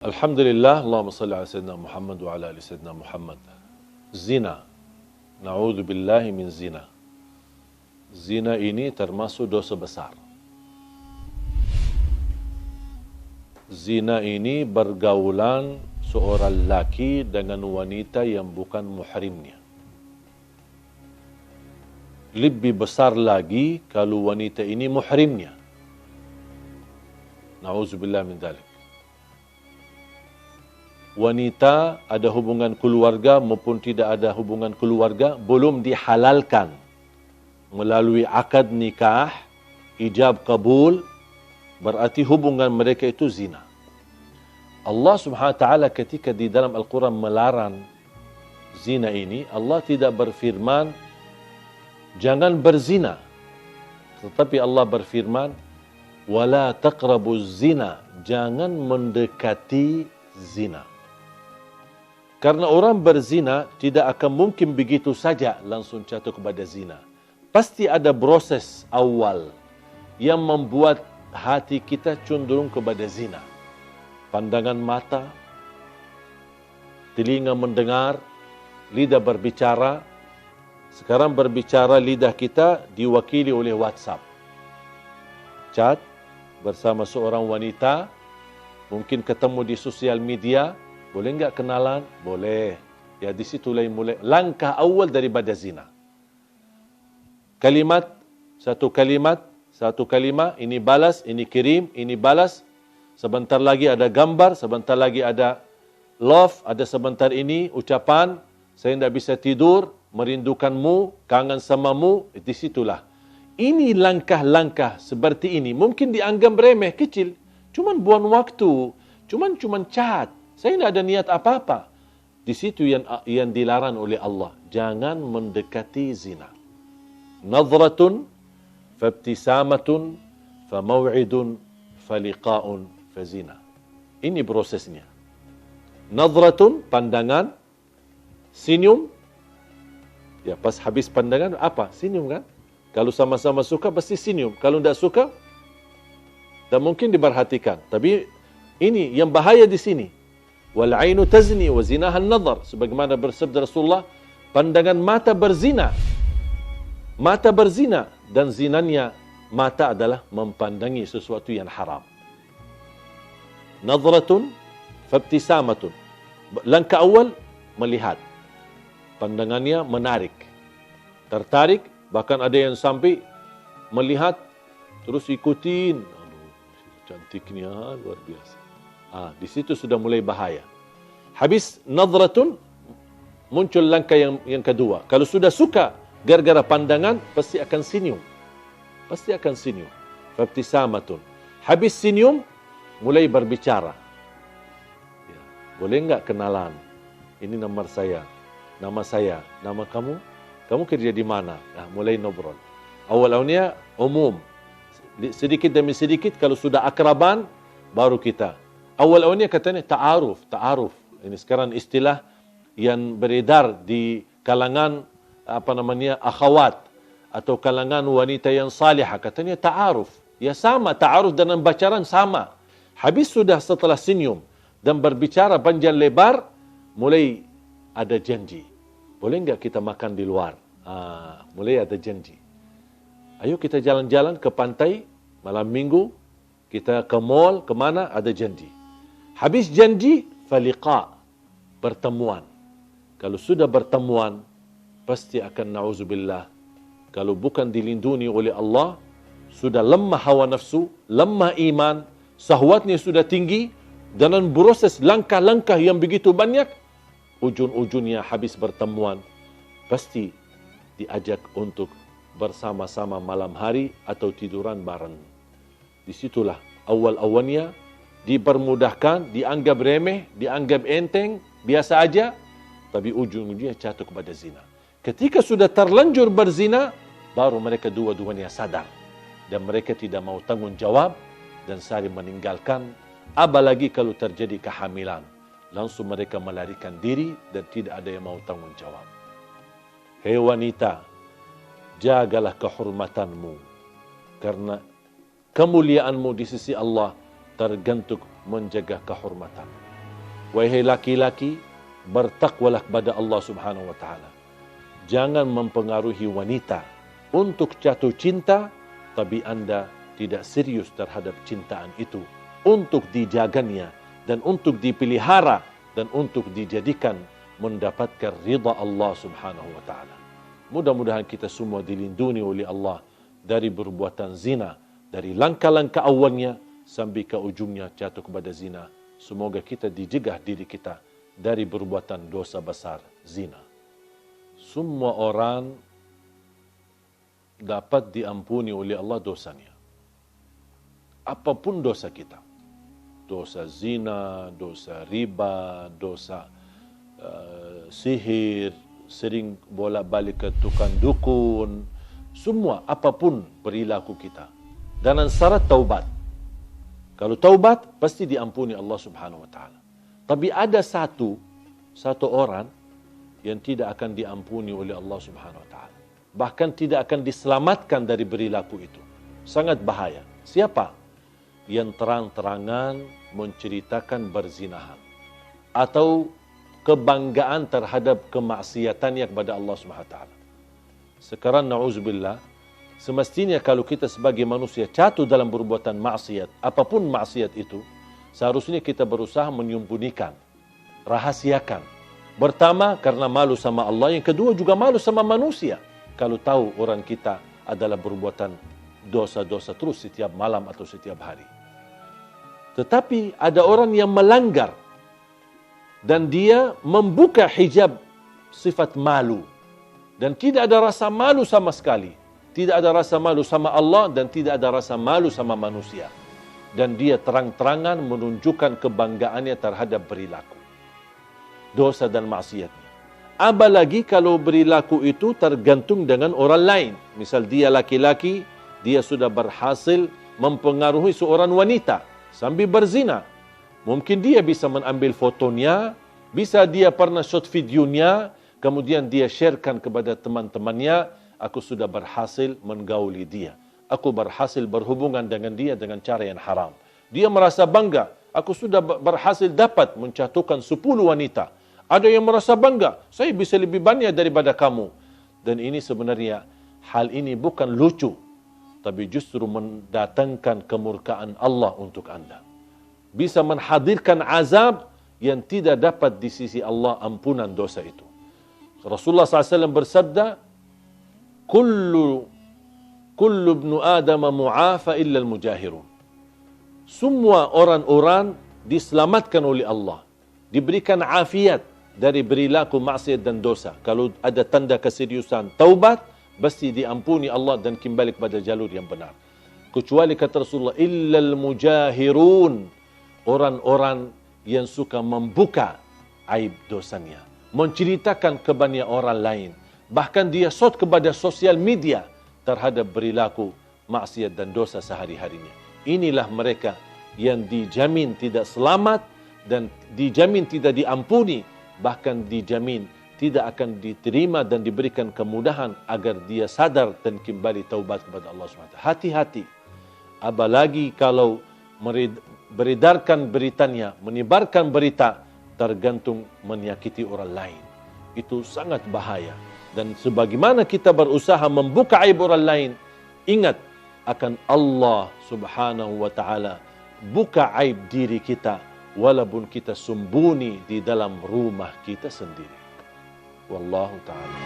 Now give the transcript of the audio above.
Alhamdulillah, Allahumma salli ala Sayyidina Muhammad wa ala ali Sayyidina Muhammad. Zina. Na'udzubillahi min zina. Zina ini termasuk dosa besar. Zina ini bergaulan seorang laki dengan wanita yang bukan muhrimnya. Lebih besar lagi kalau wanita ini muhrimnya. Na'udzubillah min dzalik. Wanita ada hubungan keluarga maupun tidak ada hubungan keluarga belum dihalalkan melalui akad nikah, ijab kabul, berarti hubungan mereka itu zina. Allah Subhanahu wa taala ketika di dalam Al-Quran melarang zina ini, Allah tidak berfirman jangan berzina, tetapi Allah berfirman wala taqrabuz zina, jangan mendekati zina. Karena orang berzina tidak akan mungkin begitu saja langsung jatuh kepada zina. Pasti ada proses awal yang membuat hati kita cenderung kepada zina. Pandangan mata, telinga mendengar, lidah berbicara. Sekarang berbicara lidah kita diwakili oleh WhatsApp. Chat bersama seorang wanita, mungkin ketemu di sosial media. Boleh enggak kenalan? Boleh. Ya di situ mulai langkah awal daripada zina. Satu kalimat, ini balas, ini kirim, ini balas. Sebentar lagi ada gambar, sebentar lagi ada love, ada sebentar ini ucapan, saya tidak bisa tidur, merindukanmu, kangen samamu, di situlah. Ini langkah-langkah seperti ini mungkin dianggap remeh, kecil. Cuman buang waktu, cuman chat. Saya tidak ada niat apa-apa. Di situ yang dilarang oleh Allah. Jangan mendekati zina. Nadratun, fabtisamatun, famaw'idun, faliqa'un, fazina. Ini prosesnya. Nadratun, pandangan. Senyum. Ya, pas habis pandangan, apa? Senyum kan? Kalau sama-sama suka, pasti senyum. Kalau tidak suka, tak mungkin diperhatikan. Tapi ini yang bahaya di sini. Wal ainu tazni wa zinaha an-nadhar, sebagaimana bersabda Rasulullah, pandangan mata berzina. Mata berzina dan zinanya mata adalah mempandangi sesuatu yang haram. Nadratun fabtisamatun. Langkah awal melihat. Pandangannya menarik. Tertarik, bahkan ada yang sampai melihat terus ikutin. Aduh, cantiknya luar biasa. Di situ sudah mulai bahaya. Habis nadratun, muncul langkah yang kedua. Kalau sudah suka, gara-gara pandangan, pasti akan senyum. Pasti akan senyum. Fabtisamatun. Habis senyum, mulai berbicara. Ya, boleh enggak kenalan? Ini nama saya, nama kamu? Kamu kerja di mana? Mulai ngobrol. Awal-awalnya umum. Sedikit demi sedikit, kalau sudah akraban, baru kita. Awal-awalnya katanya ta'aruf. Ini sekarang istilah yang beredar di kalangan akhwat atau kalangan wanita yang salihah. Katanya ta'aruf. Ya sama, ta'aruf dan bacaran sama. Habis sudah setelah senyum dan berbicara panjang lebar, mulai ada janji. Boleh enggak kita makan di luar? Mulai ada janji. Ayo kita jalan-jalan ke pantai malam minggu, kita ke mall, kemana, ada janji. Habis janji, faliqa, pertemuan. Kalau sudah bertemuan, pasti akan na'udzubillah. Kalau bukan dilindungi oleh Allah, sudah lemah hawa nafsu, lemah iman, sahwatnya sudah tinggi, dan proses langkah-langkah yang begitu banyak, ujung-ujungnya habis bertemuan, pasti diajak untuk bersama-sama malam hari atau tiduran bareng. Disitulah awal-awalnya dipermudahkan, dianggap remeh, dianggap enteng, biasa aja, tapi ujung-ujungnya jatuh kepada zina. Ketika sudah terlanjur berzina, baru mereka dua-duanya sadar. Dan mereka tidak mau tanggung jawab dan saling meninggalkan. Apalagi kalau terjadi kehamilan. Langsung mereka melarikan diri dan tidak ada yang mau tanggung jawab. Hei wanita, jagalah kehormatanmu. Karena kemuliaanmu di sisi Allah tergantung menjaga kehormatan. Wahai laki-laki, bertakwalah kepada Allah Subhanahu wa taala. Jangan mempengaruhi wanita untuk jatuh cinta, tapi Anda tidak serius terhadap cintaan itu untuk dijaganya dan untuk dipelihara dan untuk dijadikan mendapatkan ridha Allah Subhanahu wa taala. Mudah-mudahan kita semua dilindungi oleh Allah dari perbuatan zina, dari langkah-langkah awalnya sampai ke ujungnya jatuh kepada zina. Semoga kita dijegah diri kita dari perbuatan dosa besar zina. Semua orang dapat diampuni oleh Allah dosanya. Apapun dosa kita. Dosa zina, dosa riba, dosa sihir, sering bolak-balik ke tukang dukun, semua apapun perilaku kita. Dan syarat taubat. Kalau taubat, pasti diampuni Allah Subhanahu wa taala. Tapi ada satu orang yang tidak akan diampuni oleh Allah Subhanahu wa taala. Bahkan tidak akan diselamatkan dari perilaku itu. Sangat bahaya. Siapa? Yang terang-terangan menceritakan berzinahan atau kebanggaan terhadap kemaksiatannya kepada Allah Subhanahu wa taala. Sekarang na'udzubillah, semestinya kalau kita sebagai manusia jatuh dalam perbuatan maksiat, apapun maksiat itu, seharusnya kita berusaha menyembunyikan, rahasiakan. Pertama, karena malu sama Allah. Yang kedua, juga malu sama manusia. Kalau tahu orang kita adalah perbuatan dosa-dosa terus setiap malam atau setiap hari. Tetapi ada orang yang melanggar dan dia membuka hijab sifat malu. Dan tidak ada rasa malu sama sekali. Tidak ada rasa malu sama Allah dan tidak ada rasa malu sama manusia. Dan dia terang-terangan menunjukkan kebanggaannya terhadap perilaku dosa dan maksiatnya. Apalagi kalau perilaku itu tergantung dengan orang lain. Misal dia laki-laki, dia sudah berhasil mempengaruhi seorang wanita sambil berzina. Mungkin dia bisa mengambil fotonya, bisa dia pernah shot videonya, kemudian dia sharekan kepada teman-temannya, aku sudah berhasil menggauli dia. Aku berhasil berhubungan dengan dia dengan cara yang haram. Dia merasa bangga. Aku sudah berhasil dapat menjatuhkan 10 wanita. Ada yang merasa bangga. Saya bisa lebih banyak daripada kamu. Dan ini sebenarnya, hal ini bukan lucu. Tapi justru mendatangkan kemurkaan Allah untuk Anda. Bisa menghadirkan azab yang tidak dapat di sisi Allah ampunan dosa itu. Rasulullah SAW bersabda, Kullu ibnu Adam mu'afa illa al-mujahirun. Semua orang-orang diselamatkan oleh Allah. Diberikan afiat dari perilaku maksiat dan dosa. Kalau ada tanda keseriusan taubat, pasti diampuni Allah dan kembali kepada jalur yang benar. Kecuali kata Rasulullah, illa al-mujahirun. Orang-orang yang suka membuka aib dosanya. Menceritakan kepada orang lain. Bahkan dia shot kepada sosial media terhadap perilaku maksiat dan dosa sehari-harinya. Inilah mereka yang dijamin tidak selamat dan dijamin tidak diampuni. Bahkan dijamin tidak akan diterima dan diberikan kemudahan agar dia sadar dan kembali taubat kepada Allah SWT. Hati-hati. Apalagi kalau beredarkan beritanya, menyebarkan berita, tergantung menyakiti orang lain. Itu sangat bahaya. Dan sebagaimana kita berusaha membuka aib orang lain, ingat akan Allah Subhanahu wa taala buka aib diri kita walaupun kita sembunyi di dalam rumah kita sendiri. Wallahu taala.